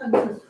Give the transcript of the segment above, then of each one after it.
上厕所。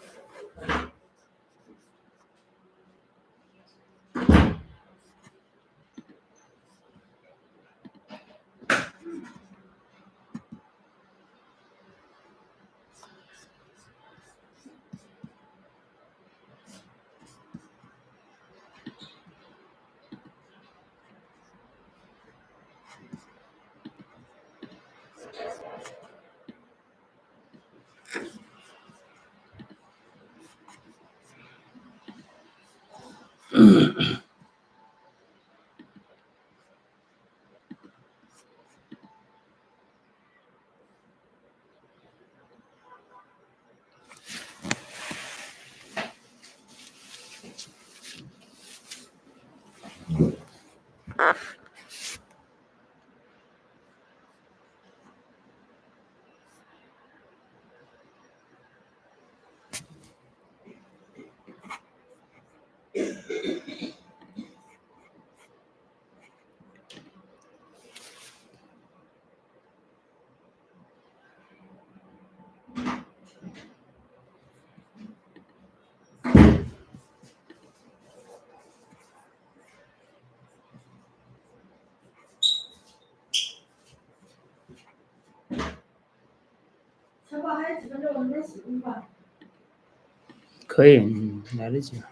小宝还有几分钟，我们再洗衣服吧。可以，来得及。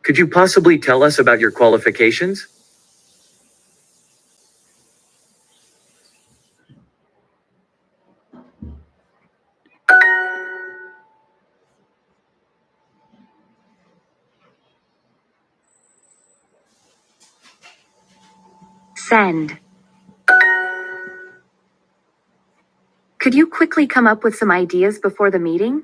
Could you possibly tell us about your qualifications? Send. Could you quickly come up with some ideas before the meeting?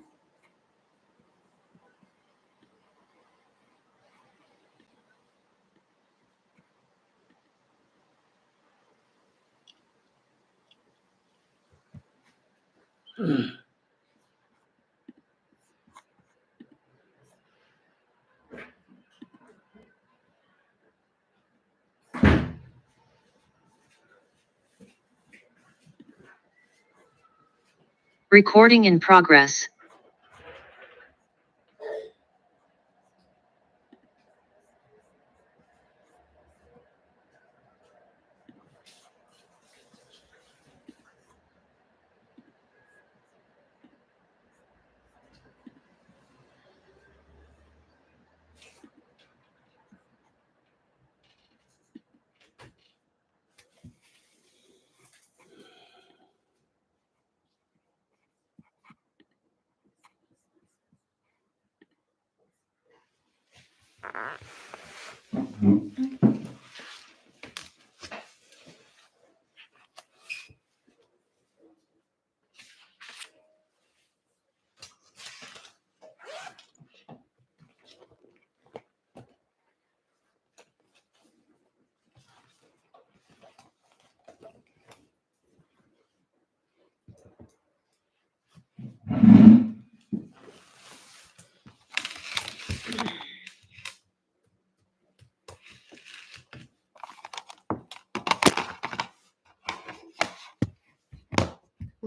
Recording in progress.52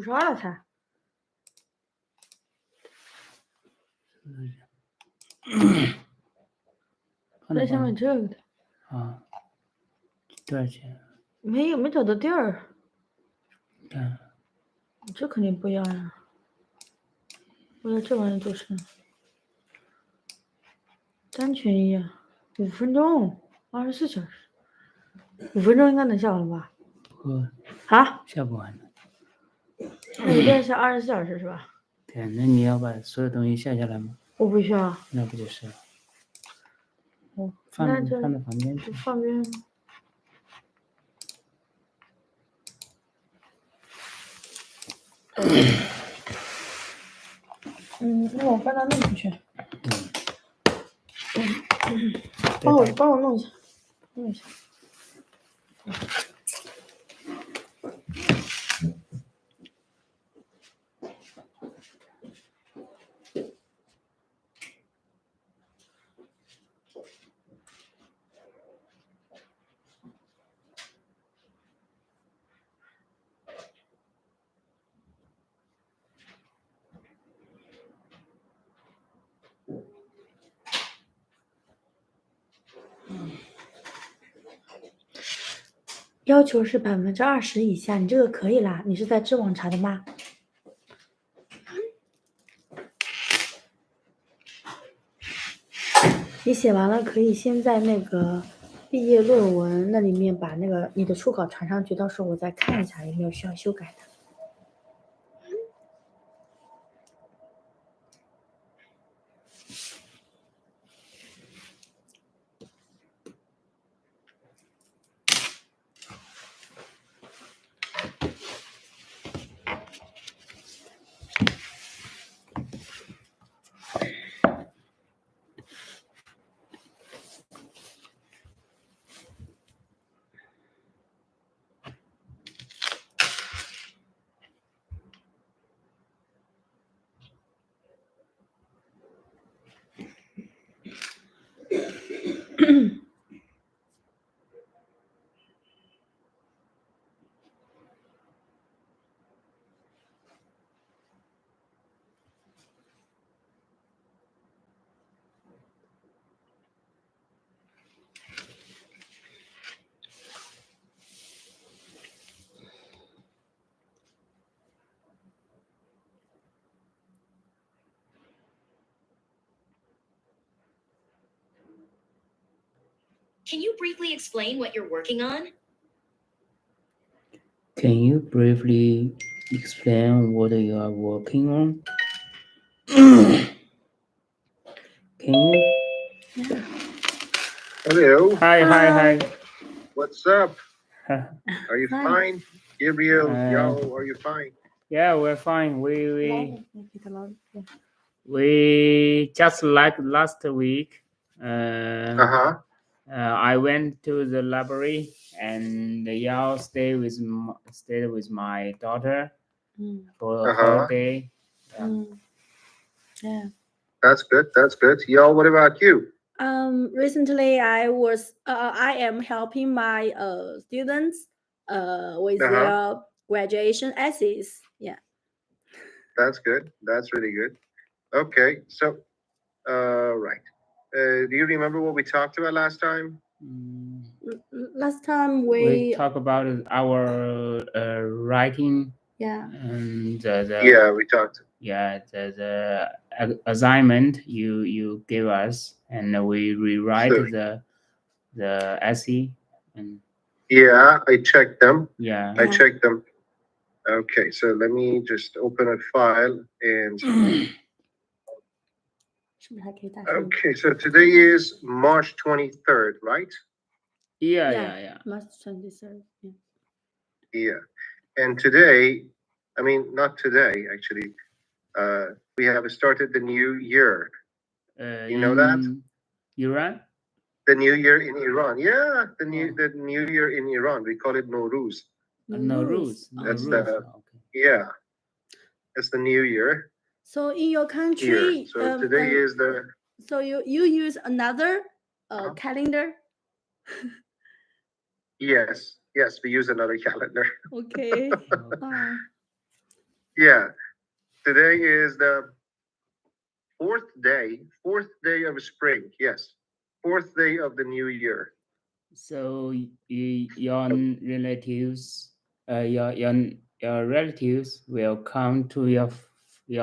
了才。在下面这个的。啊，多少钱？没找到地儿。你看，这肯定不一样呀。我要这玩意儿就是单权一样，5分钟，24小时，5分钟应该能下完了吧？啊？下不完的。那一定要下24小时是吧？对，那你要把所有东西下下来吗？我不需要。那不就是了？放到旁边去。放边。那我放到那边去。帮我弄一下，弄一下。要求是20%以下，你这个可以啦。你是在知网查的吗？你写完了，可以先在那个毕业论文那里面把那个你的初稿传上去，到时候我再看一下有没有需要修改的。Can you briefly explain what you're working on? Can you briefly explain what you are working on? Can you? Hello. Hi. What's up? Huh. Are you Fine. fine? Gabriel, Uh, Yao, are you fine? Yeah, we're fine. We just like last week. Uh-huh. I went to the library and Yao stayed with my daughter for a holiday. Yeah. That's good. That's good. Yao, what about you? Recently I am helping my students with their graduation essays. Yeah. That's good. That's really good. Okay. So, right. Do you remember what we talked about last time? Last time We talk about our writing. Yeah. And Yeah, we talked. Yeah, the assignment you gave us, and we rewrite So- the essay. And Yeah, I checked them. yeah, I checked them. Okay, so let me just open a file and. Okay, so today is March 23rd, right? yeah. March 23rd. Yeah. Yeah. And today, I mean, not today, actually, we have started the new year. You know that? Iran? The new year in Iran. Yeah, the new year in Iran. We call it Nowruz. Nowruz. That's Nowruz. Okay. Yeah. It's the new year. So in your Here. country, So today is the. so you use another calendar? Yes, we use another calendar. Okay. Yeah. Today is the fourth day of spring. Yes. Fourth day of the new year. So your relatives, your relatives will come to your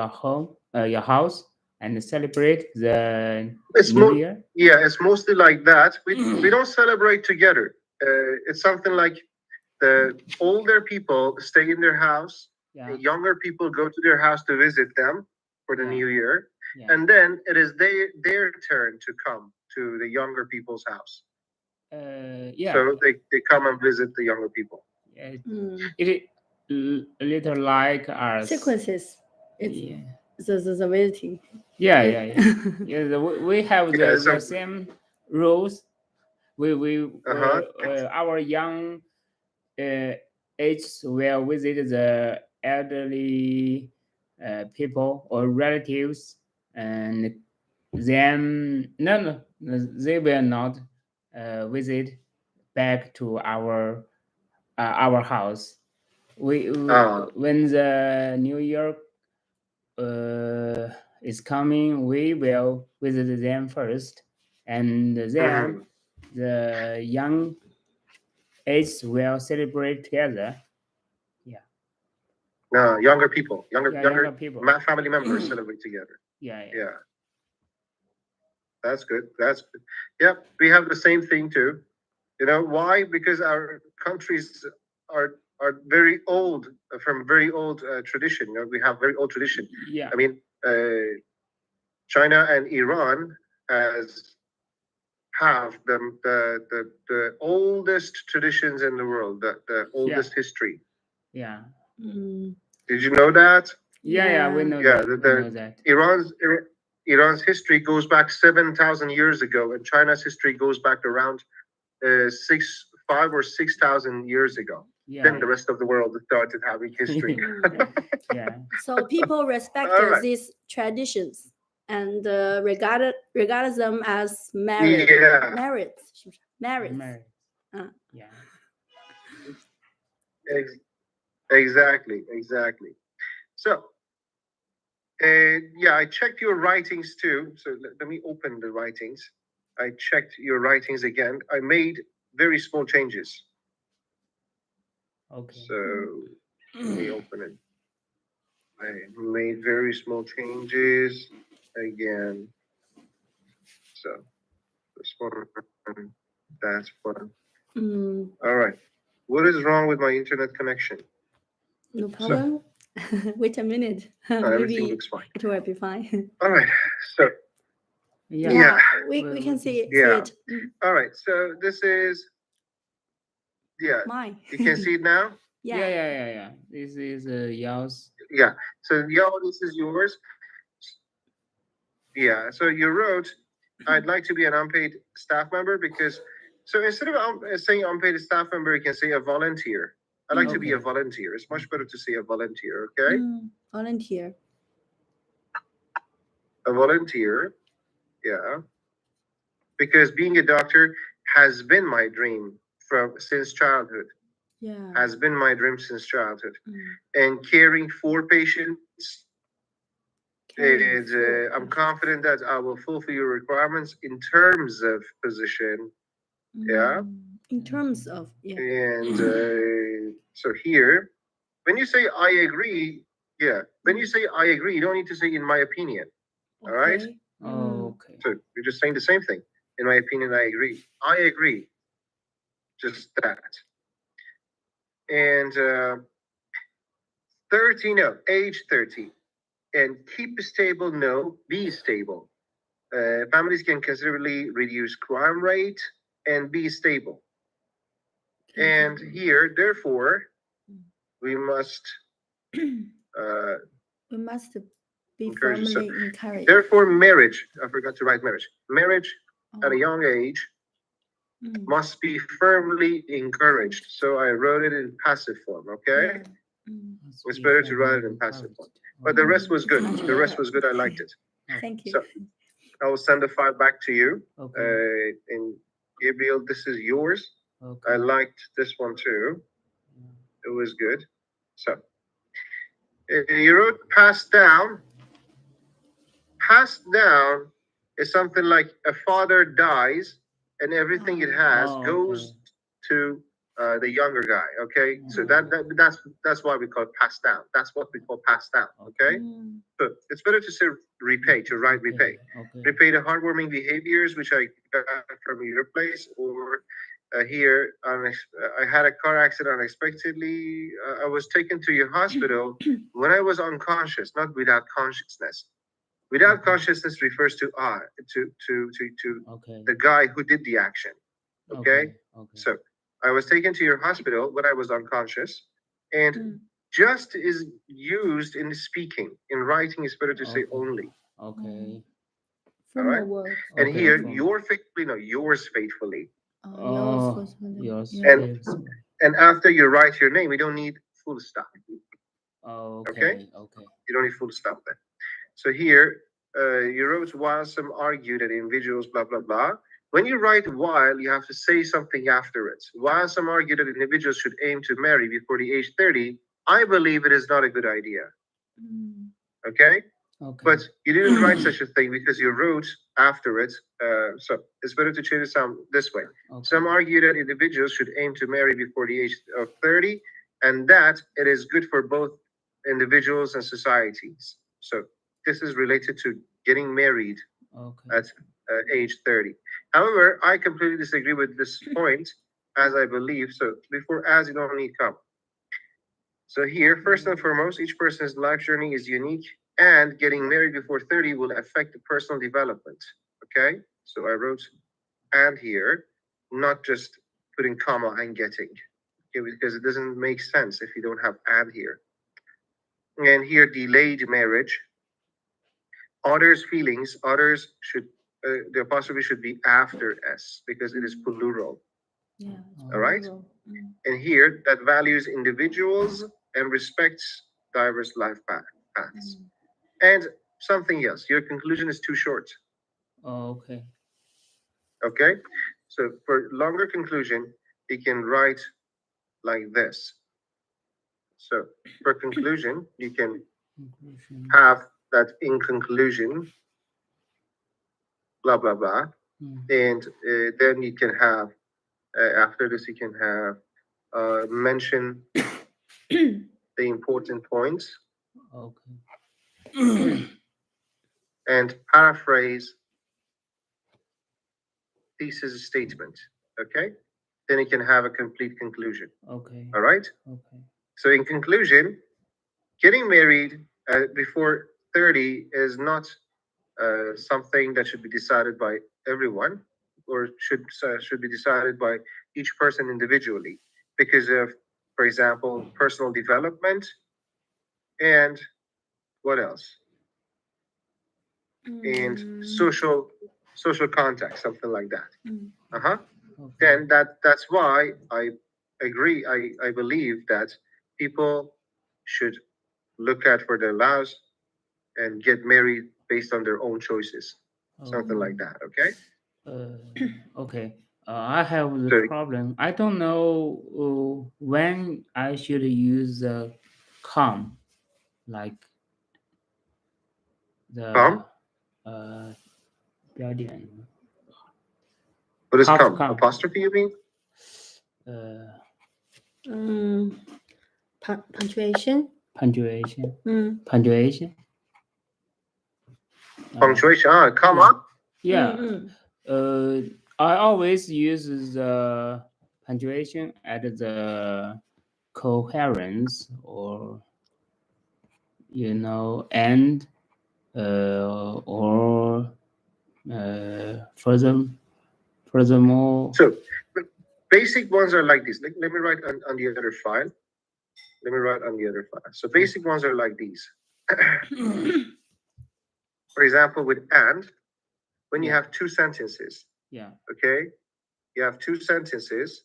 home, your house, and celebrate the New Year. Yeah, it's mostly like that. We don't celebrate together. It's something like the older people stay in their house. Yeah. The younger people go to their house to visit them for the New Year, Yeah. and then it is their turn to come to the younger people's house. Yeah. So they come and visit the younger people. It is a little like our Sequences. Yeah. The visiting. Yeah. We have the same rules. We our young age will visit the elderly people or relatives, and then no, they will not visit back to our house. When the New Year is coming, we will visit them first, and then the young age will celebrate together. No, younger people, Yeah, younger people. family members celebrate together. Yeah. That's good. That's good. Yep, we have the same thing too. You know why? Because our countries are very old, from very old tradition. You know, we have very old tradition. Yeah. I mean, China and Iran have the oldest traditions in the world, the oldest history. Yeah. Did you know that? Yeah, we know Yeah, that. We know that. Iran's history goes back 7,000 years ago, and China's history goes back around 5,000 or 6,000 years ago. Then the rest of the world started having history. Yeah. So people respect All right. these traditions and regard them as merit. Yeah. Merit. Married. Uh. Yeah. Exactly. So, yeah, I checked your writings too. So let me open the writings. I checked your writings again. I made very small changes. Okay. So let me open it. I made very small changes again. So this one, that's one. All right. What is wrong with my internet connection? No problem. Wait a minute. Everything Maybe looks fine. it will be fine. All right. So Yeah. We can see Yeah. it. all right. So this is Mine. You can see it now? Yeah. This is Yao's. Yeah. So this is yours. Yeah. So you wrote, I'd like to be an unpaid staff member because, so instead of saying unpaid staff member, you can say a volunteer. I'd like to be a volunteer. It's much better to say a volunteer, okay? Volunteer. A volunteer, yeah. Because being a doctor has been my dream since childhood. Yeah. Has been my dream since childhood. And caring for patients, I'm confident that I will fulfill your requirements in terms of position. Yeah. In terms of, yeah. And so here, when you say I agree, when you say I agree, you don't need to say in my opinion. All right. Okay. So you're just saying the same thing. In my opinion, I agree. I agree. Just that. And 30, no, age 30. And keep stable, no, be stable. Families can considerably reduce crime rate and be stable. And here, therefore, we must be encourage. firmly encouraged. Therefore, marriage, I forgot to write marriage. Marriage at a young age must be firmly encouraged. So I wrote it in passive form, okay? It's better to write it in passive form. But the rest was good. The rest was good. I liked it. Thank you. So I will send the file back to you. Okay. And Gabriel, this is yours. Okay. I liked this one too. It was good. So you wrote passed down. Passed down is something like a father dies and everything it has goes to the younger guy. Okay, so that's why we call it passed down. That's what we call passed down. Okay, but it's better to say repay, to write repay. Repay the heartwarming behaviors which I got from your place, or here I had a car accident unexpectedly. I was taken to your hospital when I was unconscious, not without consciousness. Without consciousness refers to the guy who did the action. Okay? So I was taken to your hospital when I was unconscious, and just is used in speaking. In writing, it's better to say only. Okay. All right. And here, yours faithfully. Yours. And after you write your name, you don't need full stop. Okay. You don't need full stop there. So here, you wrote while some argue that individuals, blah, blah, blah. When you write while, you have to say something after it. While some argue that individuals should aim to marry before the age 30, I believe it is not a good idea. Okay? Okay. But you didn't write such a thing because you wrote after it. So it's better to change it this way. Okay. Some argue that individuals should aim to marry before the age of 30, and that it is good for both individuals and societies. So this is related to getting married Okay. at age 30. However, I completely disagree with this point, as I believe, so before as you don't need comma. So here, first and foremost, each person's life journey is unique, and getting married before 30 will affect the personal development. Okay, so I wrote and here, not just putting comma and getting, okay, because it doesn't make sense if you don't have and here. And here, delayed marriage. Others' feelings, others should, the apostrophe should be after S because it is plural. Yeah. All right. And here, that values individuals and respects diverse life paths. And something else, your conclusion is too short. Okay. Okay, so for longer conclusion, you can write like this. So for conclusion, you can Conclusion. have that in conclusion, blah, blah, blah. And then you can have, after this, you can have mention the important points Okay. and paraphrase thesis statement. Okay, then you can have a complete conclusion. Okay. All right. Okay. So in conclusion, getting married before 30 is not something that should be decided by everyone, or should be decided by each person individually because of, for example, personal development and what else? And social contact, something like that. Okay. Then that's why I agree. I believe that people should look at for their lives and get married based on their own choices, something like that. Okay. Okay. I have the So- problem. I don't know when I should use the com, like the Com? 标点 What is Half com? com. Apostrophe, you mean? Punctuation. Punctuation. Mm. Punctuation. Punctuation. Comma. Yeah. Mm. I always use the punctuation at the coherence or and or furthermore. So basic ones are like this. Let me write on the other file. So basic ones are like these. For example, with and, when you have two sentences. Yeah. Okay. You have two sentences.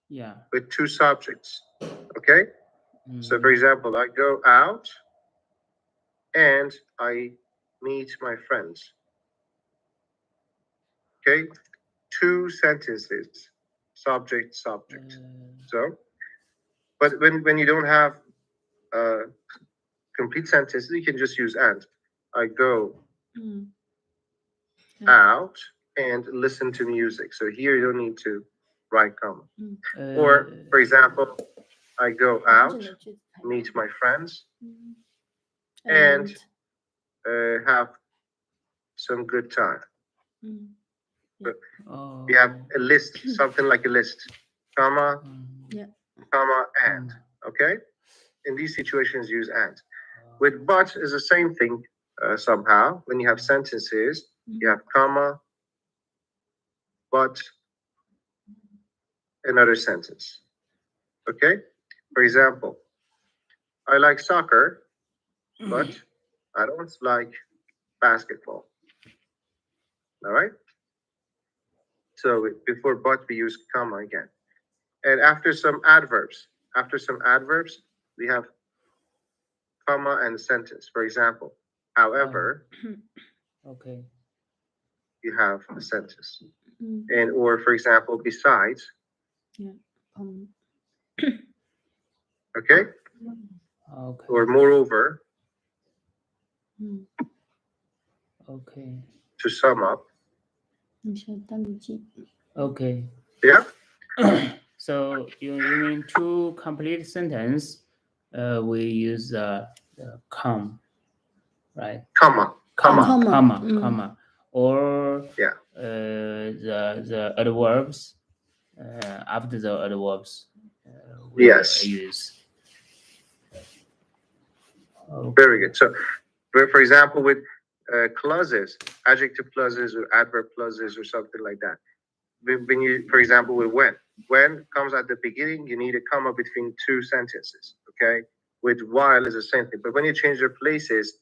Yeah. With two subjects. Okay. So for example, I go out and I meet my friends. Okay. Two sentences, subject. So, but when you don't have complete sentences, you can just use and. I go out and listen to music. So here you don't need to write comma. Or for example, I go out, meet my friends, and have some good time. You have a list, something like a list, comma, comma, and. Okay? In these situations, use and. With but is the same thing somehow. When you have sentences, you have comma, but another sentence. Okay? For example, I like soccer, but I don't like basketball. All right? So before but, we use comma again. And after some adverbs, we have comma and sentence. For example, however, Okay. you have a sentence. And or for example, besides. Okay? Okay. or moreover, Okay. to sum up. 你先单独记。 Okay. Yeah. So you mean to complete sentence, we use the com, right? Comma. Comma. Or Yeah. the adverbs after the adverbs we Yes. use. Okay. Very good. So, for example, with clauses, adjective clauses or adverb clauses or something like that. When you, for example, with when comes at the beginning, you need a comma between two sentences. Okay. With while is the same thing, but when you change their places,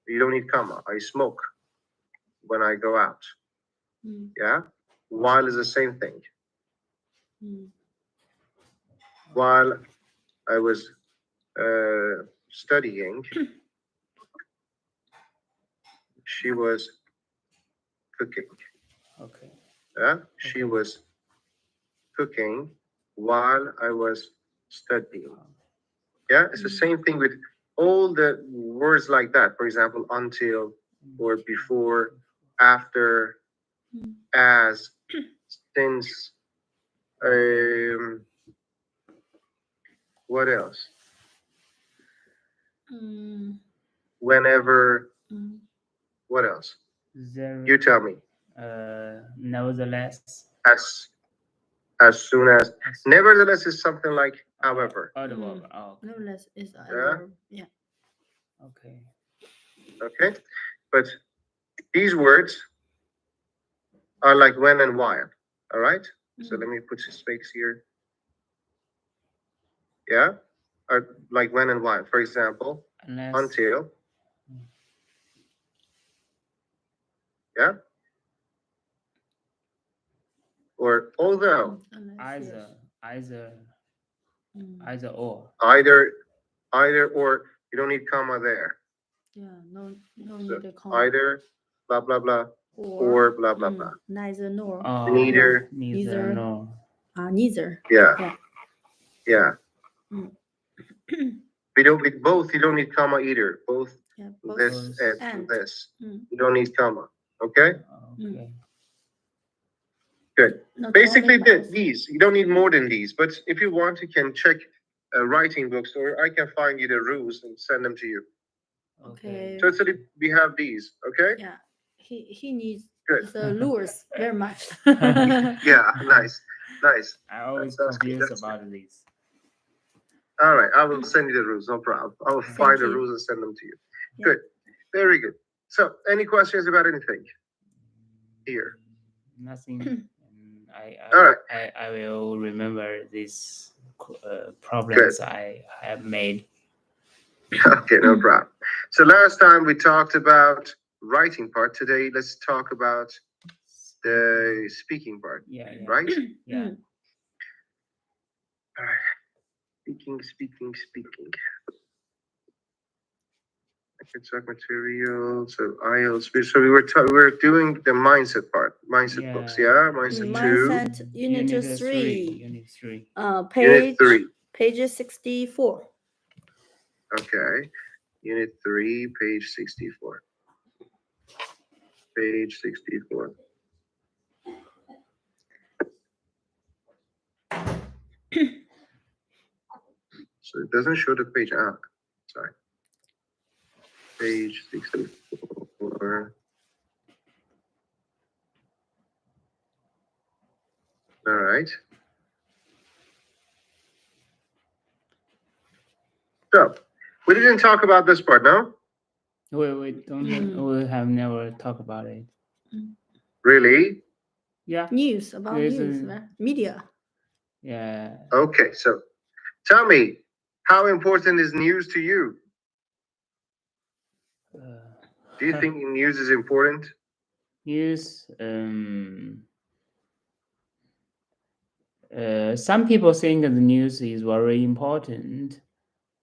you don't need comma. I smoke when I go out. Yeah. While is the same thing. While I was studying, she was cooking. Okay. Yeah, she was cooking while I was studying. Yeah, it's the same thing with all the words like that. For example, until, or before, after, as, since. What else? Whenever. What else? There, You tell me. nevertheless. As soon as. Nevertheless is something like however. Adverb. Oh, okay. Nevertheless is a Yeah. verb. Yeah. Okay. Okay, but these words are like when and while. All right. So let me put some space here. Yeah, are like when and while. For example, Unless. until. Yeah. Or although. Either or. Either or. You don't need comma there. Yeah. No So need a comma. either blah blah blah or blah blah blah. Neither nor. Neither. Neither. Nor. Neither. Yeah. Yeah. We don't with both. You don't need comma either. Both. Yeah, both This and this. Mm. You don't need comma. Okay. Okay. Good. Not Basically, only these. You don't need more than these. But if you want, you can check writing books, or I can find you the rules and send them to you. Okay. Totally, we have these. Okay. Yeah. He needs Good. the lures very much. Yeah. Nice. I always That's good, confused that's about this. All right. I will send you the rules. No problem. I will find the you. rules and send them to you. Yeah. Good. Very good. So, any questions about anything here? Nothing. All right. I will remember these problems I have made. Okay, no problem. So last time we talked about writing part. Today, let's talk about the speaking part. Yeah. Right? Yeah. All right. Speaking. Okay, talk material. So IELTS. So we were doing the mindset part. Mindset books. Yeah. Mindset 2. Mindset Unit 3. Unit 3. Unit 3. Page 64. Okay. Unit 3, page 64. Page 64. So it doesn't show the page. Sorry. Page 64. All right. So we didn't talk about this part, no? We don't. We have never talked about it. Really? Yeah. News about There's news, media. Yeah. Okay, so tell me, how important is news to you? Do you think news is important? News. Some people think the news is very important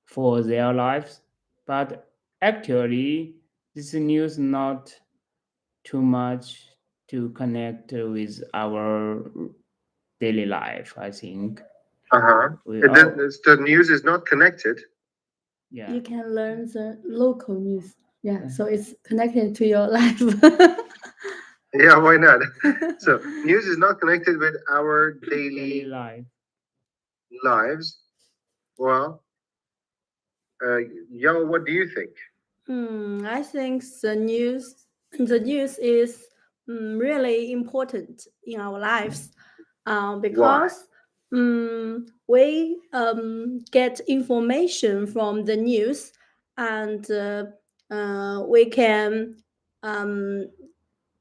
for their lives, but actually, this news not too much to connect with our daily life, I think. The news is not connected. Yeah. You can learn the local news. Yeah, Mhm. so it's connected to your life. Yeah, why not? So news is not connected with our Daily daily life. lives. Well, yo, what do you think? I think the news is really important in our lives because we get information from the news, and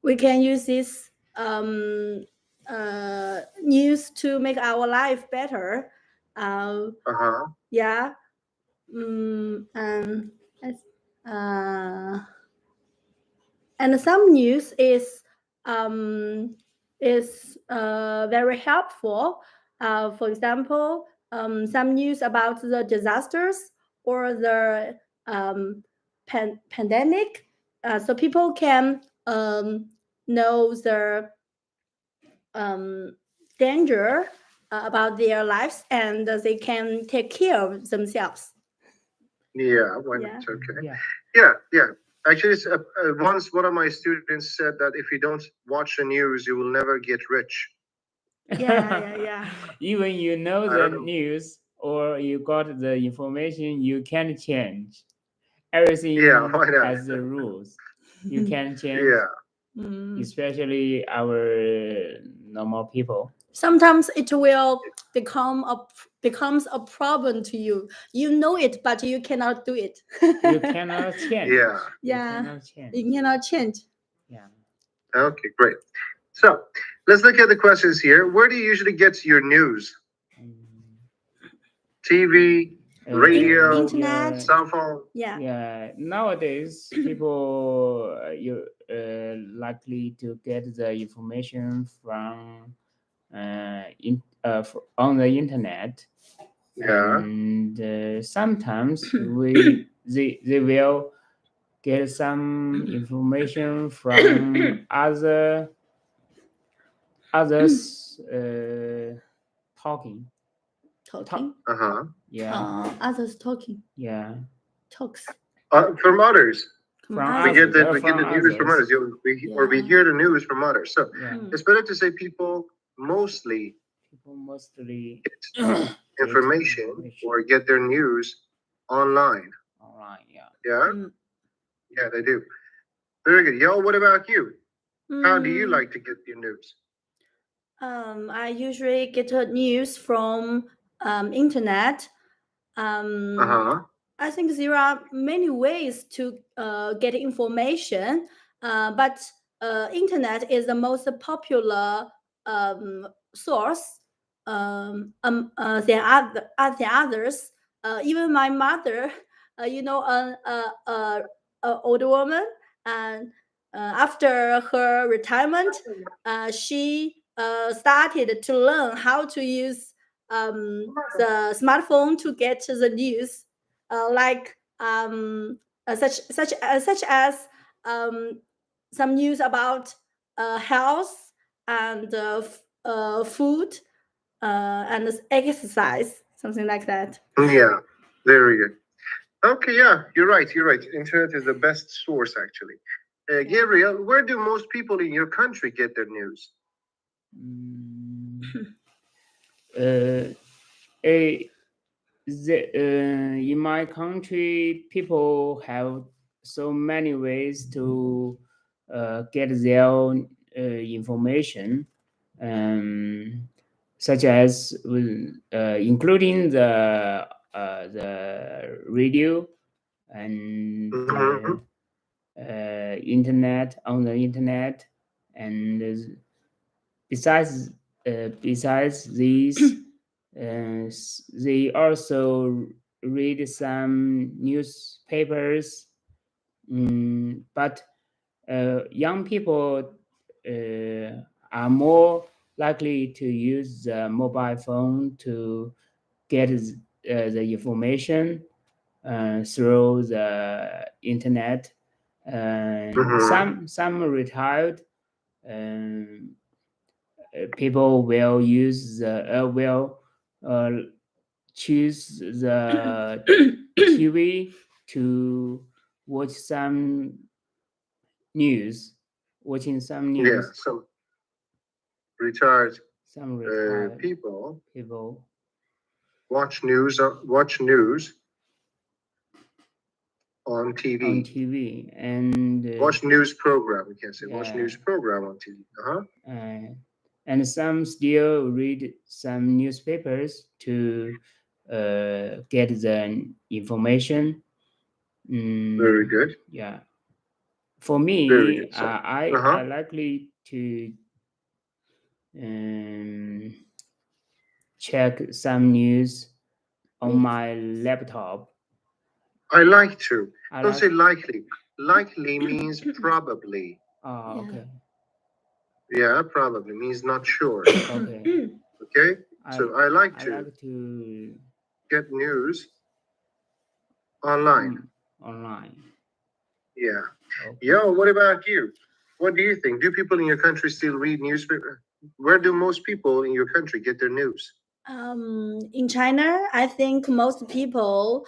we can use this news to make our life better. Uh-huh. Yeah. And uh, and some news is very helpful. For example, some news about the disasters or the pandemic, so people can know the danger about their lives, and they can take care of themselves. Yeah, why Yeah. not? Okay. Yeah. Yeah. Actually, once one of my students said that if you don't watch the news, you will never get rich. Yeah. Even you know I the don't know. news or you got the information, you can change. Everything Yeah, why not? has the rules. You can change, Yeah. especially our normal people. Sometimes it will becomes a problem to you. You know it, but you cannot do it. You cannot change. Yeah. You Yeah. cannot change. You cannot change. Yeah. Okay, great. So let's look at the questions here. Where do you usually get your news? TV, radio, Internet. cell phone. Yeah. Yeah, nowadays people you likely to get the information from on the internet, Yeah. and sometimes they will get some information from others talking. Talking. Uh-huh. Yeah, Others talking. yeah. Talks. From others. From We get others, we get the news from others. Or we hear the news from others. So Yeah. it's better to say people mostly People mostly get information or get their news online. online. Yeah. Yeah. Yeah, they do. Very good. Yo, what about you? How do you like to get your news? I usually get news from internet. Uh-huh. I think there are many ways to get information, but internet is the most popular source than others. Even my mother, a older woman, and after her retirement, she started to learn how to use the smartphone to get the news, such as some news about health and food and exercise, something like that. Yeah, very good. Okay, yeah, you're right. You're right. Internet is the best source, actually. Gabriel, where do most people in your country get their news? In my country, people have so many ways to get their information, such as including the radio and internet on the internet, and besides these, they also read some newspapers, but young people are more likely to use the mobile phone to get the information through the internet. And some retired people will use will choose the TV to watch some news, watching some Yeah, news, some retired some retired people people. watch news on On TV. TV and Watch news program. We can say watch yeah. news program on TV. And some still read some newspapers to get the information. Very good. Yeah. For Very me, good. So, I likely to check some news on my laptop. I like to. I Don't like- say likely. Likely means probably. Oh, okay. Yeah, probably means not sure. Okay. Okay. So I like I to like to get news online. online. Yeah. Okay. Yo, what about you? What do you think? Do people in your country still read newspaper? Where do most people in your country get their news? In China, I think most people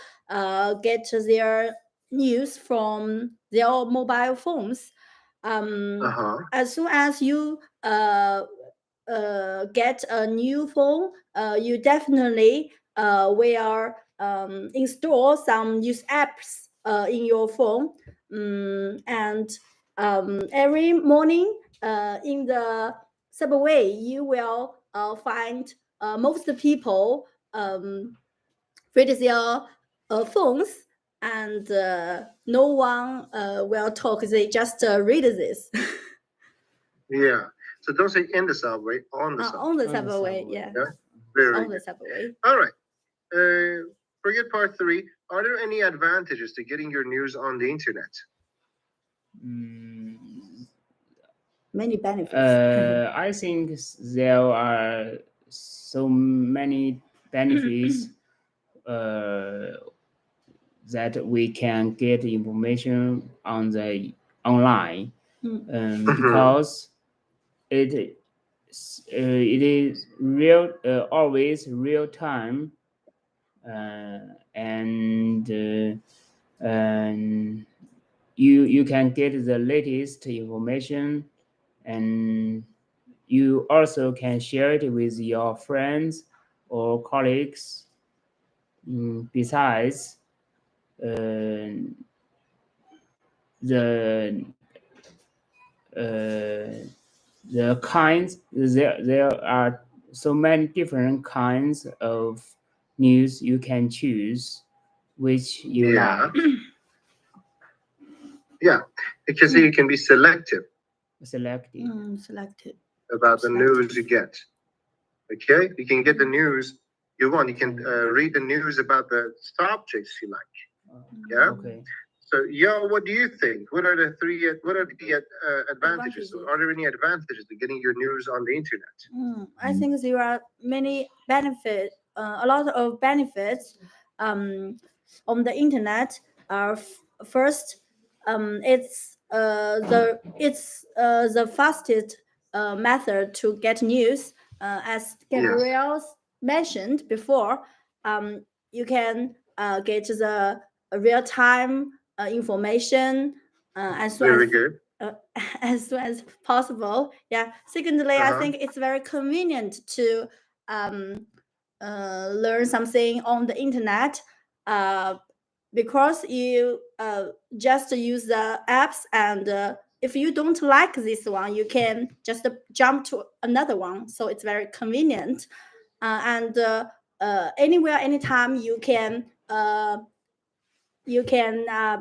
get their news from their mobile phones. As soon as you get a new phone, you definitely will install some news apps in your phone. And every morning in the subway, you will find most people read their phones, and no one will talk. They just read this. Yeah. So don't say in the subway, on the subway. On the On the subway, subway. yeah. Yeah. Very On good. the subway. All right. Forget part 3. Are there any advantages to getting your news on the internet? Many benefits. I think there are so many benefits that we can get information on the online because it is real always real time and you can get the latest information, and you also can share it with your friends or colleagues. Besides, the kinds there are so many different kinds of news you can choose which you like. Yeah, because you can be selective Selected. Selected. about the news you get. Okay, you can get the news you want. You can read the news about the subjects you like. Yeah. Okay. So, what do you think? What are the advantages? Are there any advantages to getting your news on the internet? I think there are many benefits, a lot of benefits on the internet. First, it's the fastest method to get news. As Gabriel mentioned before, you can get the real time information as soon as possible. Yeah. Secondly, I think it's very convenient to learn something on the internet because you just use the apps, and if you don't like this one, you can just jump to another one. So it's very convenient, and anywhere, anytime you can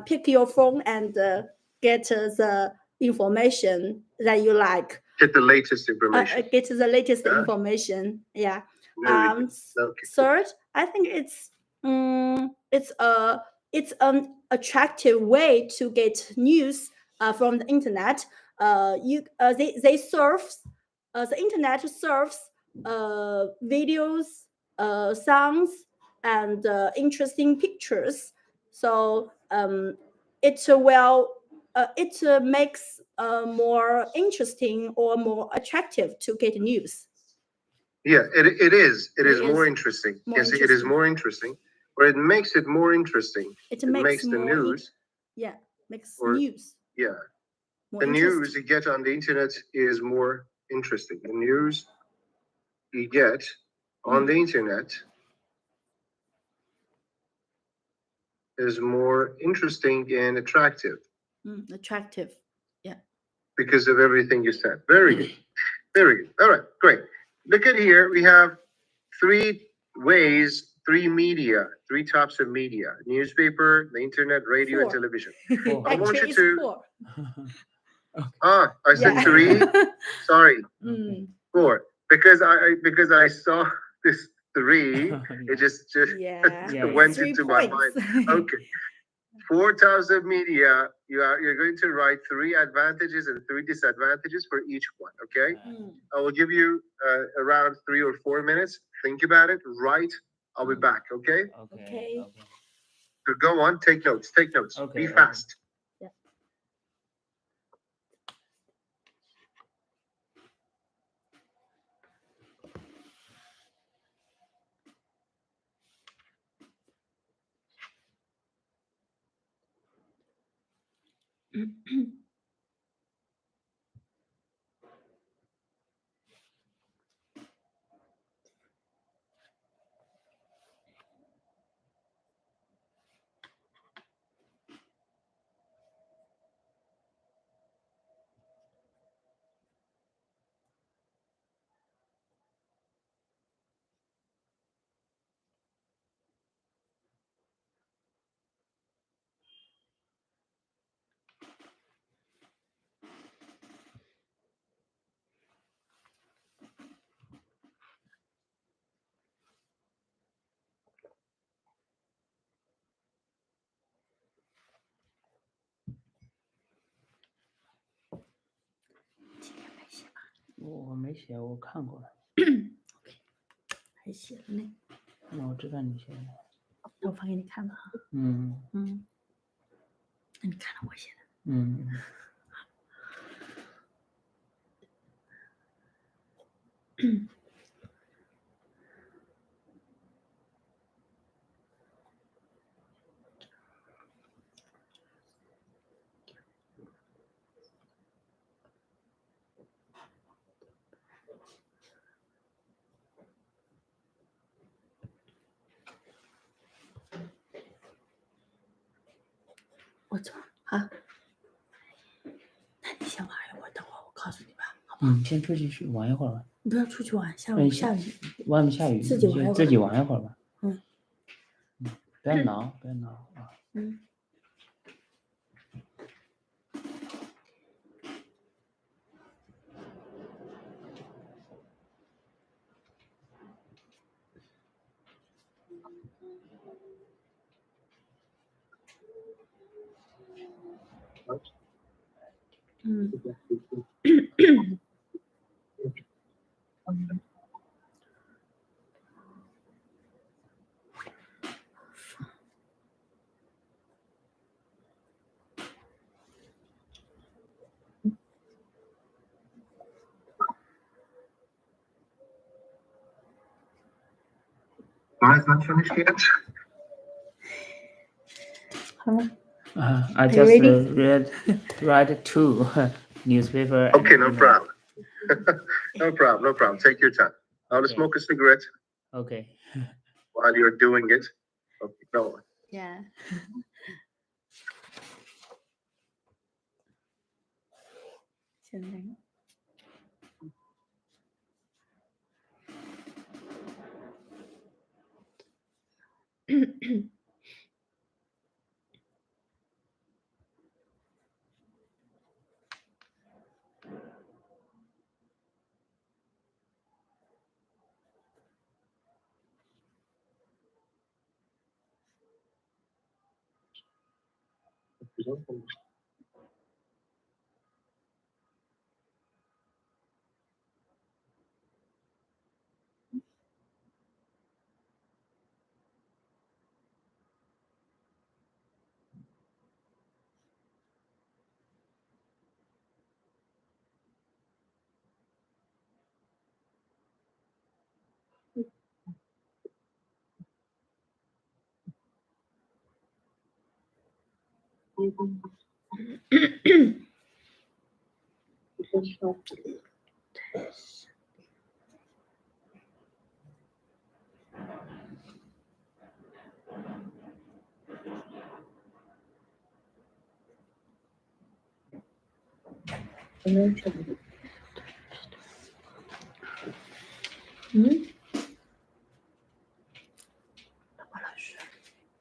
pick your phone and get the information that you like. Get the latest information. Get the latest information. Yeah. Third, I think it's an attractive way to get news from the internet. They serve the internet serves videos, songs, and interesting pictures. So it makes more interesting or more attractive to get news. Yeah, it is. It is It more is interesting. more Yes, it is interesting. more interesting. Or it makes it more interesting. It It makes makes the more news. yeah, makes Or- news Yeah. more The news interesting. you get on the internet is more interesting. The news you get on the internet is more interesting and attractive Attractive. because of everything you said. Very good. Very good. All right, great. Look at here. We have three ways, three media, three types of media: newspaper, the internet, radio, and Four. television. Four. I want Actually, you it's to- 4. I said Yeah. 3. Sorry, Mm, 4. Because I saw this 3. It just yeah. Yeah, went 3 into my points. mind. Okay. 4 types of media. You're going to write 3 advantages and 3 disadvantages for each one. Okay. I will give you around 3 or 4 minutes. Think about it. Write. I'll be back. Okay. Okay. So go on. Take notes. Take notes. Okay, Be okay. fast.我没写，我看过了。还写了呢，那我知道你写的。我发给你看了哈。嗯那你看了我写的。嗯。我走啊。那你先玩一会儿，等会儿我告诉你吧。先出去玩一会儿吧。你不要出去玩，下午下雨。外面下雨，自己玩一会儿。自己玩一会儿吧。不要挠，不要挠啊。It's not finished yet. I you just read 2 newspaper. Okay, no problem. No problem. No problem. Take your time. I'll Okay. smoke a cigarette Okay. while you're doing it. Okay, go on. Yeah. 现在。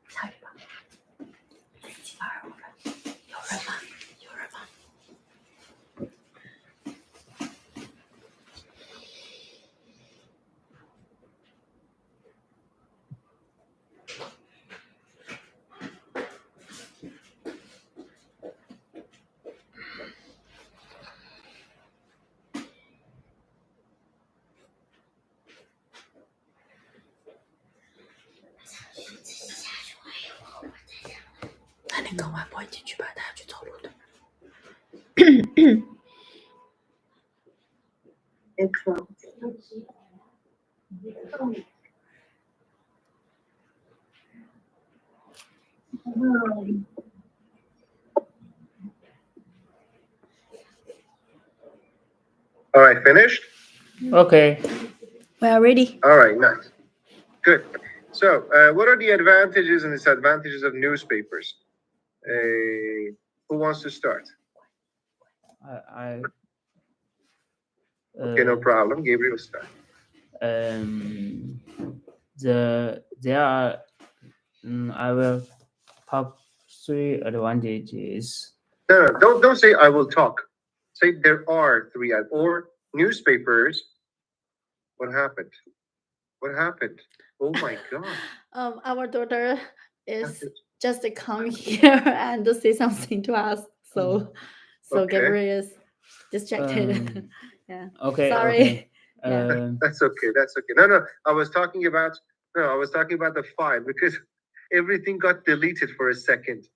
下雨吧？最起码有人吗？有人吗？那你跟外婆一起去吧，她要去走路的。All right, finished? Okay. We are ready. All right, nice. Good. So, what are the advantages and disadvantages of newspapers? Who wants to start? Okay, no problem. Gabriel, start. There are I will top 3 advantages. No, don't say I will talk. Say there are 3 or newspapers. What happened? What happened? Oh my God. Our daughter is just come here and say something to us. So Okay. Gabriel is distracted. Yeah. Okay. Sorry. Okay. Yeah. That's okay. That's okay. No, I was talking about the file because everything got deleted for a second.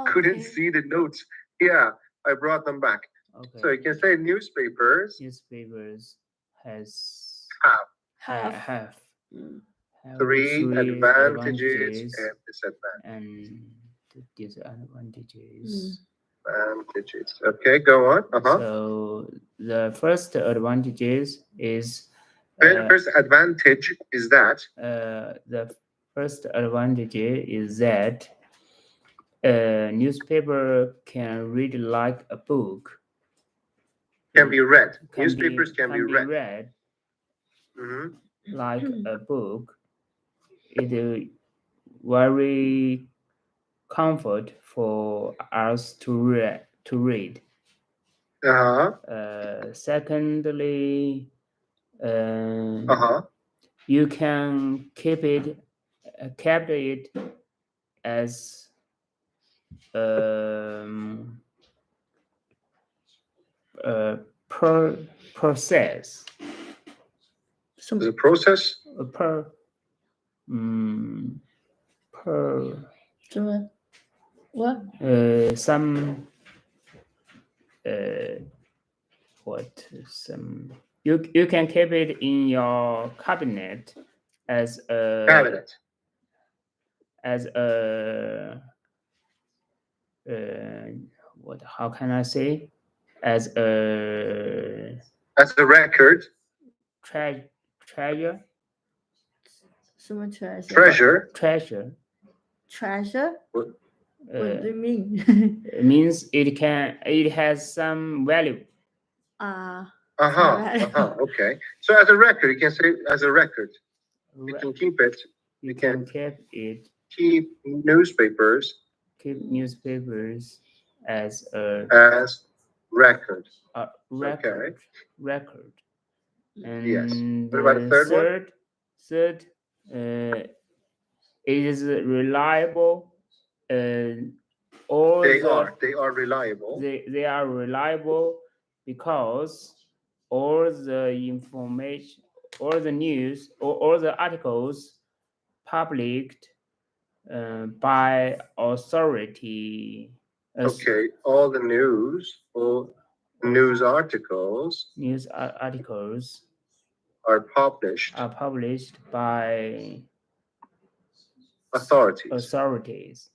Couldn't see the notes. Yeah, I brought them back. Okay. So you can say newspapers. Newspapers has have Mm. 3 advantages and disadvantages. Advantages. Okay, go on. So the first advantages is first advantage is that the first advantage is that newspaper can read like a book. Can be read. Newspapers can be read. Like a book. It is very comfort for us to read. Secondly, you can keep it as process. The process? Per what? Some you can keep it in your cabinet as a how can I say, as a record. Treasure. What do you mean? It means it has some value. Okay. So as a record, you can say as a record. You can keep it. You can keep it. Keep newspapers. Keep newspapers as record. Record. Okay. Record. And yes. What about the third one? Third, it is reliable. They are reliable. They are reliable because all the information, all the news, or all the articles published by authority. Okay, all the news or news articles are published by authorities.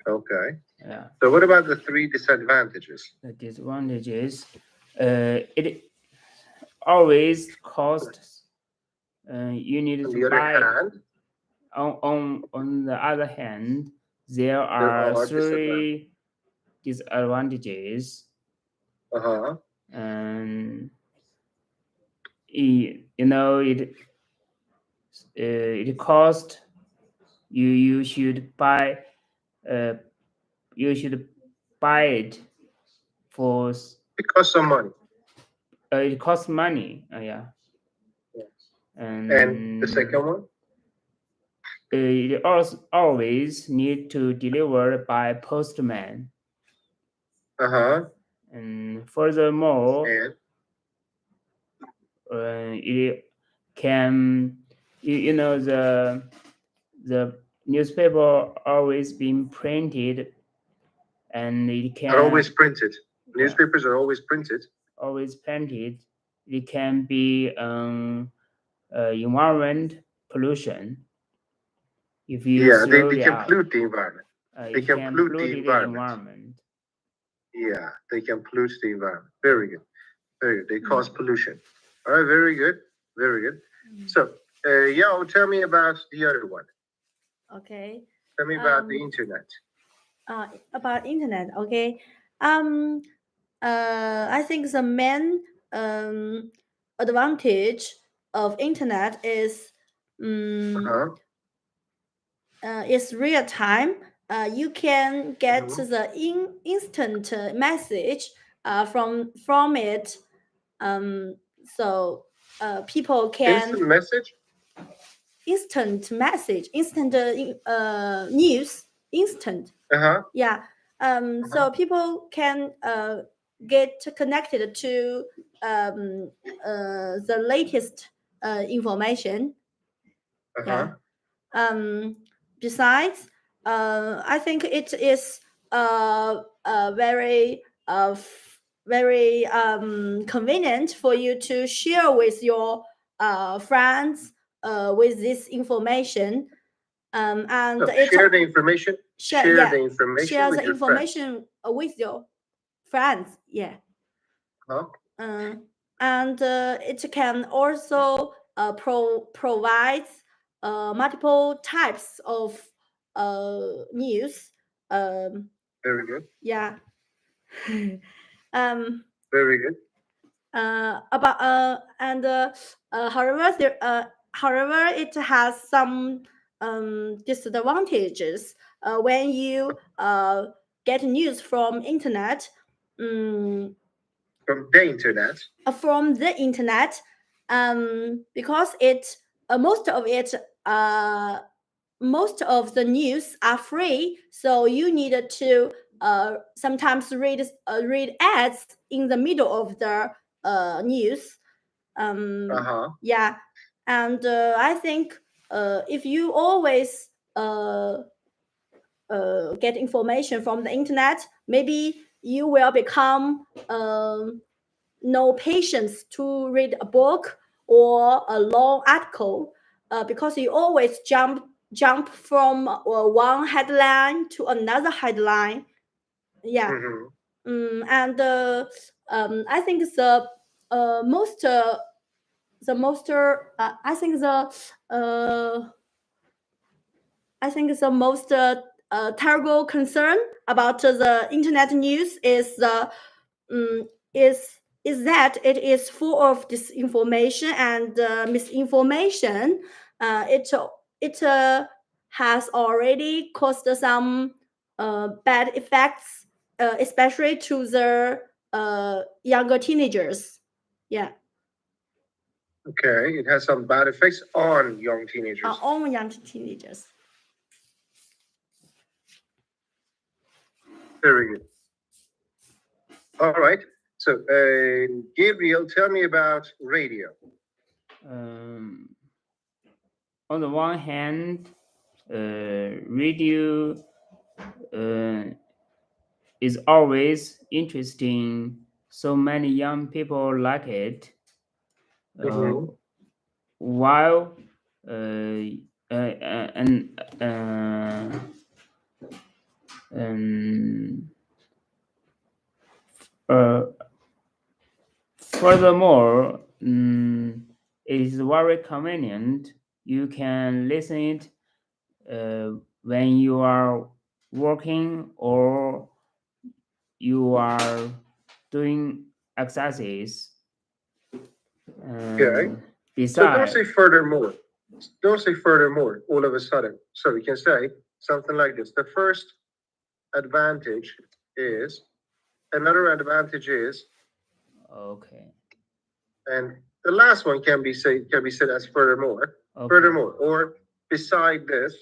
Okay. Yeah. So what about the 3 disadvantages? The disadvantages, it always costs. You need On to the other buy. hand, On the other hand, there are are 3 disadvantages, uh-huh. and it cost. You should buy. You should buy it for. It costs some money. It costs money. Yeah. Yes. And And the second one? It also always need to deliver by postman. Uh-huh. And furthermore, And it can, the newspaper always been printed, and it can are always printed. Yeah. Newspapers are always printed. Always printed. It can be environment pollution. If you They can pollute the environment. They can pollute the environment. Yeah, they can pollute the environment. Very good. Very good. They cause pollution. All right, very good. Very good. So, Yao, tell me about the other one. Okay. Tell me about the internet. About internet, okay. I think the main advantage of internet is is real time. You can get the instant message from it. So people can Instant message. Instant news, instant. Yeah. So people can get connected to the latest information. Yeah. Besides, I think it is very very convenient for you to share with your friends with this information. And share the information. Share the information with your friends. Yeah. And it can also provide multiple types of news. Very good. Yeah. Very good. However, it has some disadvantages when you get news from internet. From the internet. From the internet, because it most of the news are free, so you need to sometimes read ads in the middle of the news. Yeah, and I think if you always get information from the internet, maybe you will become no patience to read a book or a long article, because you always jump from one headline to another headline. Yeah. And I think the most terrible concern about the internet news is that it is full of disinformation and misinformation. It has already caused some bad effects, especially to the younger teenagers. Yeah. Okay, it has some bad effects on young teenagers. On young teenagers. Very good. All right. So, Gabriel, tell me about radio. On the one hand, radio is always interesting. So many young people like it. While Furthermore, it is very convenient. You can listen it when you are working or you are doing exercises. Okay. So don't Besides, say furthermore. Don't say furthermore all of a sudden. So we can say something like this. The first advantage is, another advantage is, okay, and the last one can be said as furthermore. okay, Furthermore, or beside this,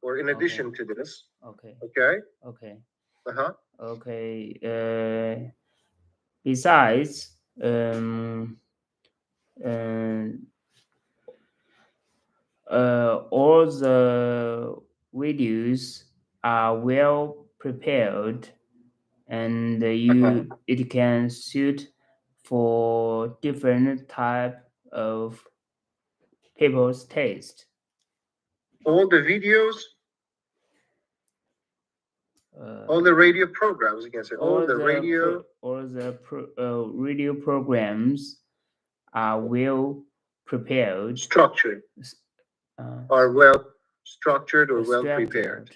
or in Okay. addition to this. okay, Okay. okay, Uh-huh. okay. Besides, all the videos are well prepared, and it can suit for different type of people's taste. All the videos, all the radio programs, you can say all the radio. Radio programs are well prepared, Structured, are well structured or well prepared.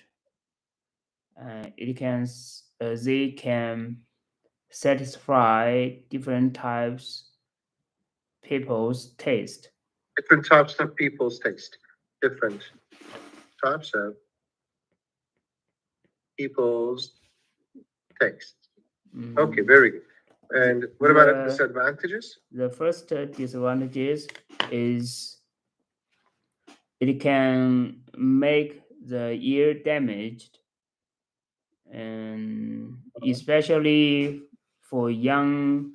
They can satisfy different types people's taste. Different types of people's taste. Different types of people's taste. Okay, very good. And what about the disadvantages? The first disadvantage is it can make the ear damaged, and especially for young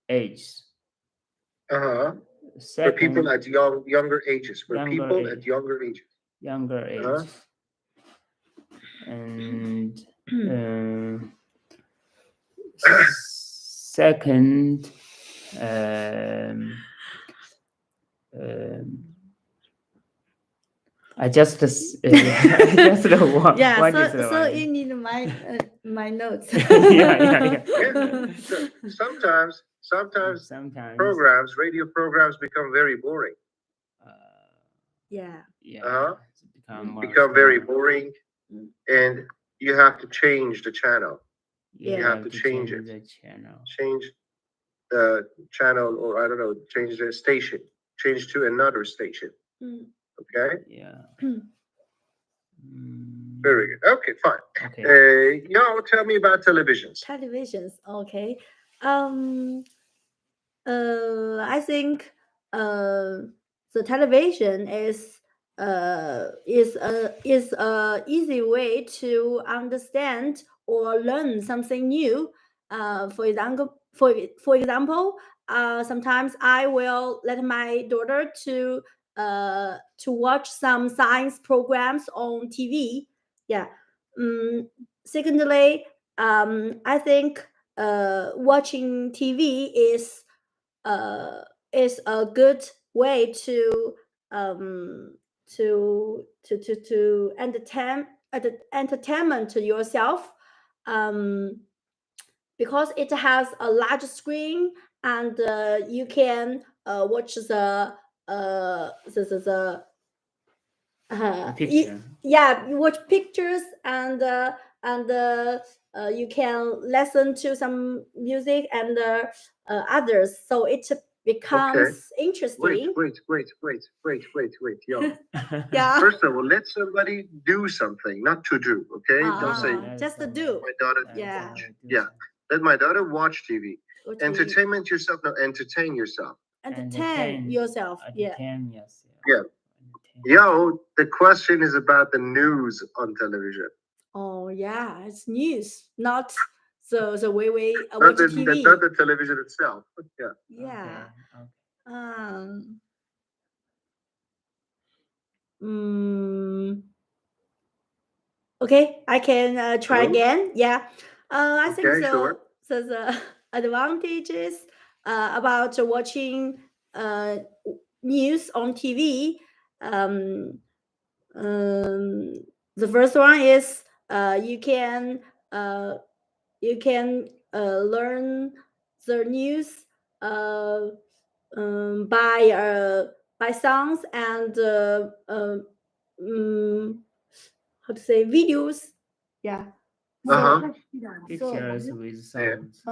age. For people at younger ages. For people at younger ages. Younger age. And second, I just one. Yeah, One so you need my notes. yeah. So sometimes programs, radio programs become very boring. Yeah. It's become very boring, and you have to change the channel. You have to change it. The channel. Change the channel, or I don't know, change the station. Change to another station. Okay. Yeah. Very good. Okay, fine. Okay. Now tell me about televisions. Televisions. Okay. I think the television is a easy way to understand or learn something new. For example, sometimes I will let my daughter to watch some science programs on TV. Yeah. Secondly, I think watching TV is a good way to entertainment to yourself, because it has a large screen, and you can watch the Picture. you watch pictures, and you can listen to some music and others, so it becomes interesting. Wait. Yo. Yeah. First of all, let somebody do something, not to do. Okay, don't say just to do. my daughter. Yeah. Yeah, let my daughter watch TV. Watch TV. Entertainment yourself. No, entertain yourself. Entertain yourself. Yeah. Yeah. Yo, the question is about the news on television. Oh yeah, it's news, not the way we Not watch the, TV. not the television itself. Yeah. Yeah. Okay, I can try again. Yeah. I think Okay, sure. the advantages about watching news on TV. The first one is you can learn the news by songs and how to say videos. Yeah. Uh-huh. Pictures with sounds.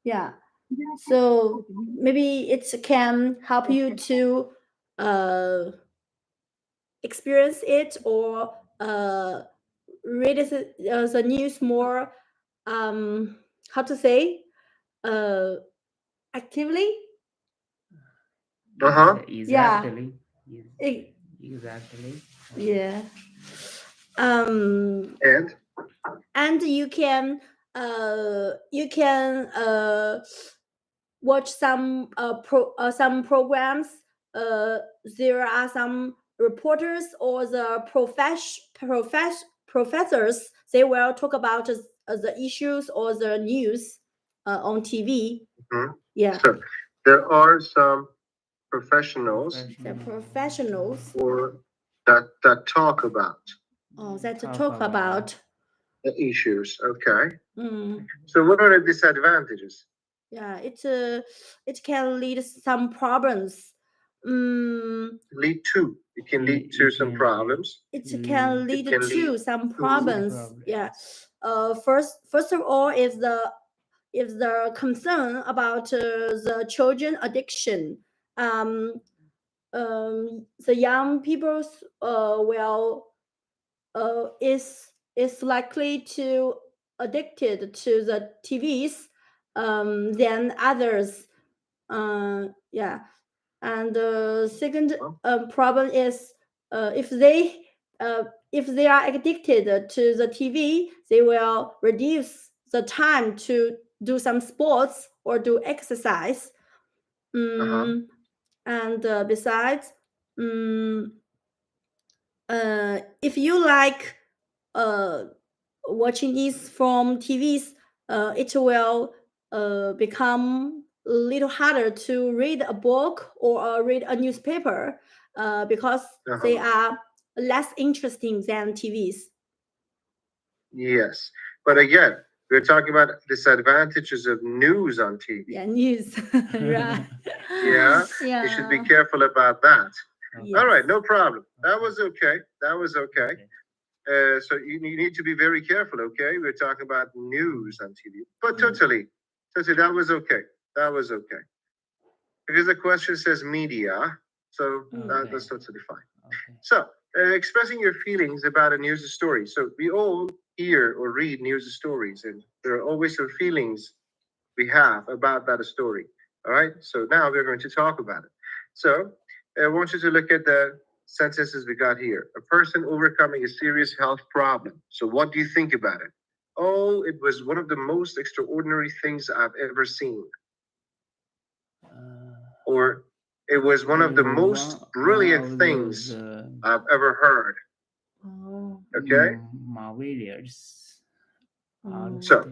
Yeah. So maybe it can help you to experience it or read the news more how to say actively. Uh-huh. Exactly. It- Exactly. yeah. And You can watch some some programs. There are some reporters or the professors. They will talk about the issues or the news on TV. Mhm. Yeah, So there are some professionals the professionals or that talk about that Talk talk about. the issues. Okay. Mm, So what are the disadvantages? yeah, it can lead some problems. Lead to. It can lead to some problems. It can lead can to lead some to problems. Yeah. First of all, is the concern about the children addiction. The young people will is likely to addicted to the TVs than others. Yeah. And the second problem is if they are addicted to the TV, they will reduce the time to do some sports or do exercise. And besides, if you like watching this from TVs, it will become a little harder to read a book or read a newspaper because they are less interesting than TVs. Yes. But again, we're talking about disadvantages of news on TV. Yeah, news. Right. Yeah. Yeah. You should be careful about that. Yes. All right, no problem. That was okay. That was okay. So you need to be very careful, okay? We're talking about news on TV. But totally, that was okay. That was okay. Because the question says media, so that's totally fine. Okay. So, expressing your feelings about a news story. So we all hear or read news stories, and there are always some feelings we have about that story. All right. So now we're going to talk about it. So I want you to look at the sentences we got here. A person overcoming a serious health problem. So what do you think about it? Oh, it was one of the most extraordinary things I've ever seen. Or it was one of the most brilliant things I've ever heard. Okay. Marvelous. So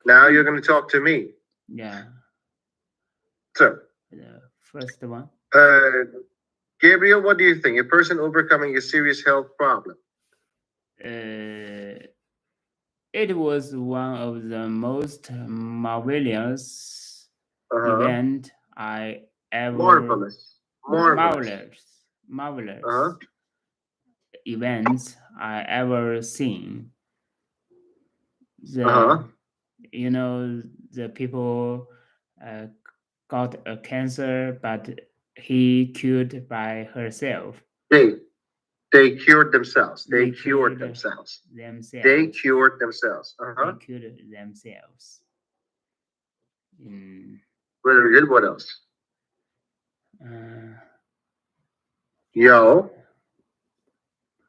now you're going to talk to me. Yeah. So The first one. Gabriel, what do you think? A person overcoming a serious health problem. It was one of the most marvelous event I ever marvelous events I ever seen. You know, the people got a cancer, but he cured by herself. They cured themselves. They cured themselves. They cured themselves. They cured themselves. Very good. What else? Yo.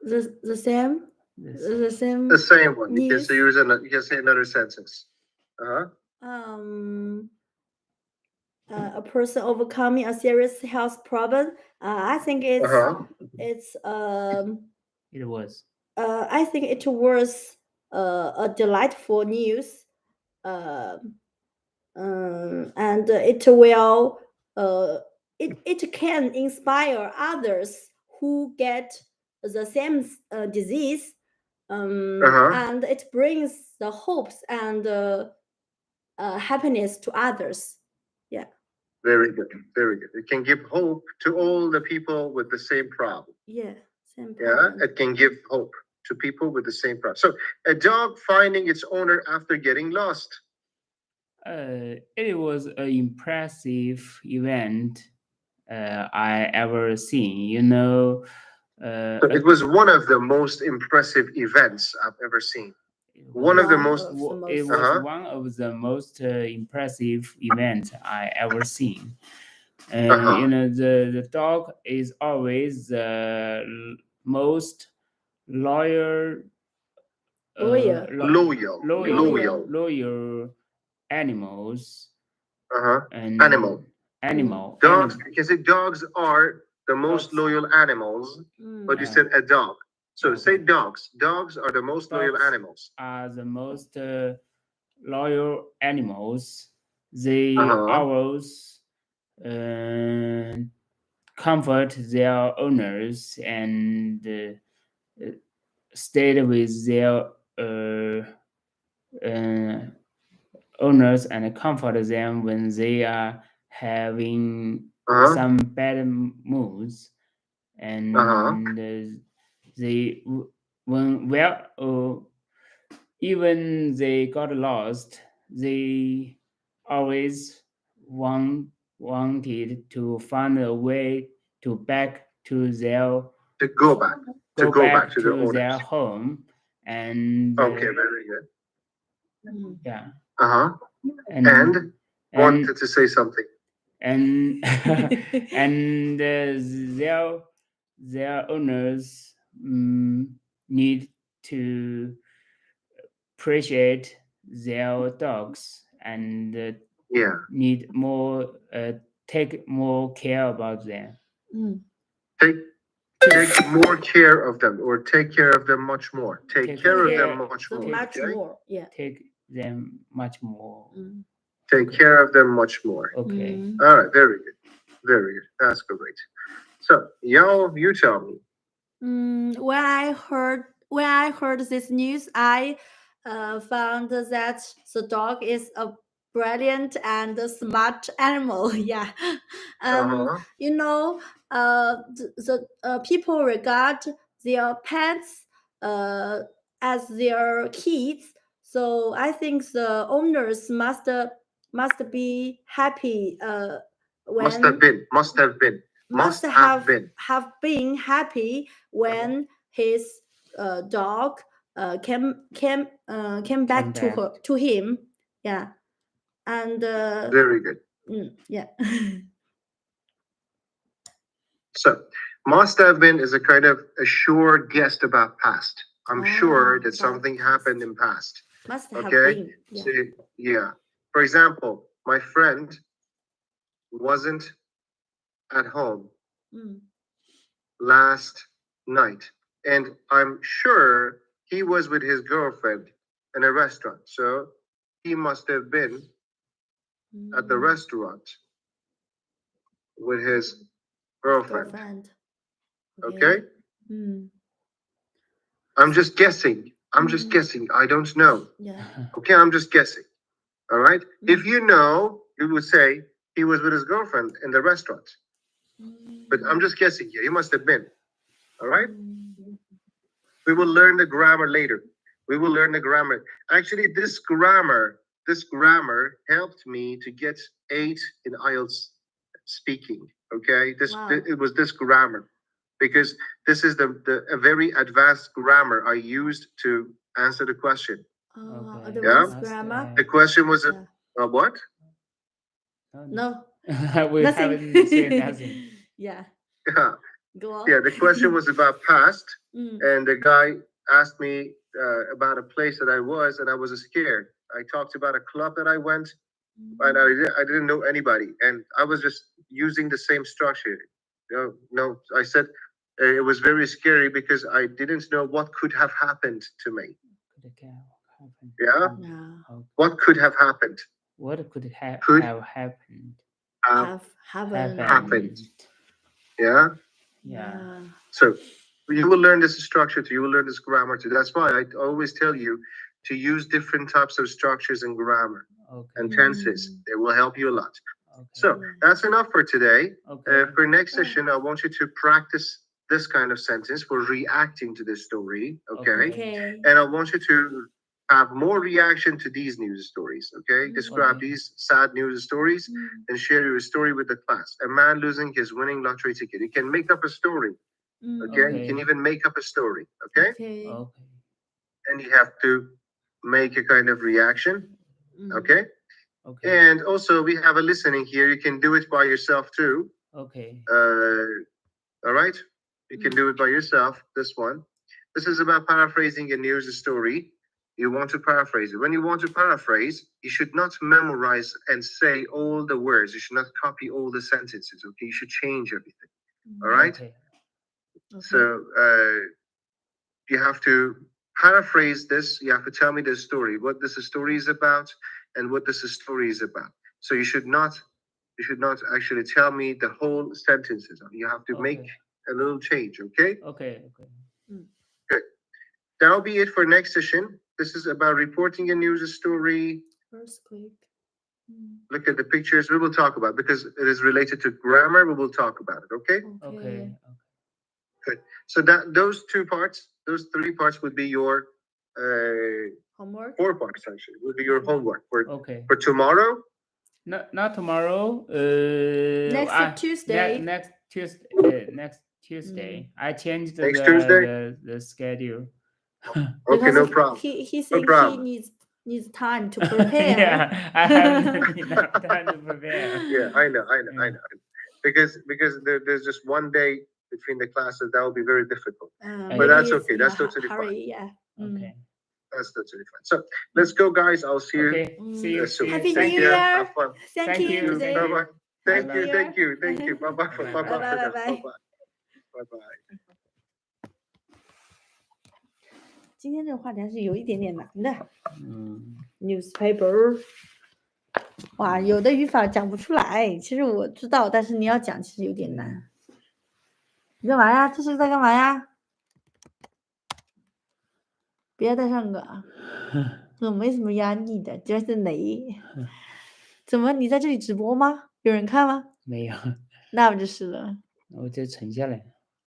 The same. The same. The same one. News. You can say another sentence. A person overcoming a serious health problem. I think it's it was. I think it was a delightful news. And it will it can inspire others who get the same disease. And it brings the hopes and happiness to others. Yeah. Very good. Very good. It can give hope to all the people with the same problem. Yeah. Same Yeah, problem. it can give hope to people with the same problem. So, a dog finding its owner after getting lost. It was an impressive event I ever seen. You know, So it was one of the most impressive events I've ever seen. One of the most. It was Uh-huh. one of the most impressive events I ever seen. Uh-huh. You know, the dog is always the most loyal animals. Uh-huh. And Animal. Dogs, animal. you can say dogs are the most loyal animals, but you said a dog. So say dogs. Dogs are the most loyal Dogs animals. Are the most loyal animals. They Uh-huh. always comfort their owners and stay with their owners and comfort them when they are having Uh-huh. some bad moods. And they even they got lost, they always wanted to find a way to back to their go back to their owners. Their home. And Okay, very good. Yeah. Uh-huh. And wanted to say something. And and their owners need to appreciate their dogs and need more take more care about them. Take more care of them, or take care of them much more. Take care of them much more. Much more. Yeah. Take them much more. Take care of them much more. Okay. All right. Very good. Very good. That's great. So, Yao, you tell me. When I heard this news, I found that the dog is a brilliant and smart animal. Yeah. You know, the people regard their pets as their kids. So I think the owners must be happy when Must have been happy when his dog came back to him. Yeah. And very good. Yeah. So, must have been is a kind of a sure guess about past. I'm sure that something happened in past. Must have been. Yeah. So, yeah. For example, my friend wasn't at home last night, and I'm sure he was with his girlfriend in a restaurant. So he must have been at the restaurant with his girlfriend. Okay? I'm just guessing. I don't know. Yeah. Okay, I'm just guessing. All right? If you know, you would say he was with his girlfriend in the restaurant. But I'm just guessing here. He must have been. All right? We will learn the grammar later. Actually, this grammar helped me to get 8 in IELTS speaking. Okay? It was this grammar, because this is a very advanced grammar I used to answer the question. Grammar. The question was what? No. We haven't said nothing. Yeah. Go on. Yeah, the question was about past, and the guy asked me about a place that I was, and I was scared. I talked about a club that I went, and I didn't know anybody, and I was just using the same structure. No, I said it was very scary because I didn't know what could have happened to me. Yeah. What could have happened? What could have happened? Happened. Yeah. Yeah. So you will learn this structure too. You will learn this grammar too. That's why I always tell you to use different types of structures in grammar. and tenses. It will help you a lot. Okay. So that's enough for today. Okay. For next session, I want you to practice this kind of sentence for reacting to this story. Okay. Okay. And I want you to have more reaction to these news stories. Okay. Describe Okay. these sad news stories and share your story with the class. A man losing his winning lottery ticket. You can make up a story. Okay. Okay. You can even make up a story. Okay. Okay. Okay. And you have to make a kind of reaction. Okay. Okay. And also we have a listening here. You can do it by yourself too. Okay. All right. You can do it by yourself. This one. This is about paraphrasing a news story. You want to paraphrase it. When you want to paraphrase, you should not memorize and say all the words. You should not copy all the sentences. Okay. You should change everything. All right. Okay. So you have to paraphrase this. You have to tell me the story, what this story is about, and what this story is about. So you should not actually tell me the whole sentences. You have to make a little change. Okay. Okay. Good. That'll be it for next session. This is about reporting a news story. Earthquake. Look at the pictures. We will talk about it because it is related to grammar. We will talk about it. Okay. Okay. Good. So that those two parts, those three parts would be your Homework. 4 parts actually. Would be your homework Okay. for tomorrow. Not tomorrow. Next Tuesday. Next Tuesday. Next Tuesday. I changed Next Tuesday? the schedule. Okay, Because no problem. He thinks problem. he needs time to prepare. Yeah, I haven't enough time to prepare. Yeah, I know. Because there's just one day between the classes, that will be very difficult. But that's maybe okay. it's That's in a totally hurry, Yeah. Okay. That's totally fine. So let's go, guys. I'll see you. Okay. See you. soon. Happy Take New care. Year. Have fun. Thank you. you. Today. Bye bye. Thank Bye-bye. you. Thank you. Thank you. Bye bye. Bye bye. Bye-bye. Bye bye. Bye bye. 今天这个话题还是有一点点难的。嗯 Newspaper，哇，有的语法讲不出来，其实我知道，但是你要讲其实有点难。你干嘛呀？这是在干嘛呀？不要带上个，我没什么压力的，主要是雷。怎么你在这里直播吗？有人看吗？没有，那不就是了。我就存下来。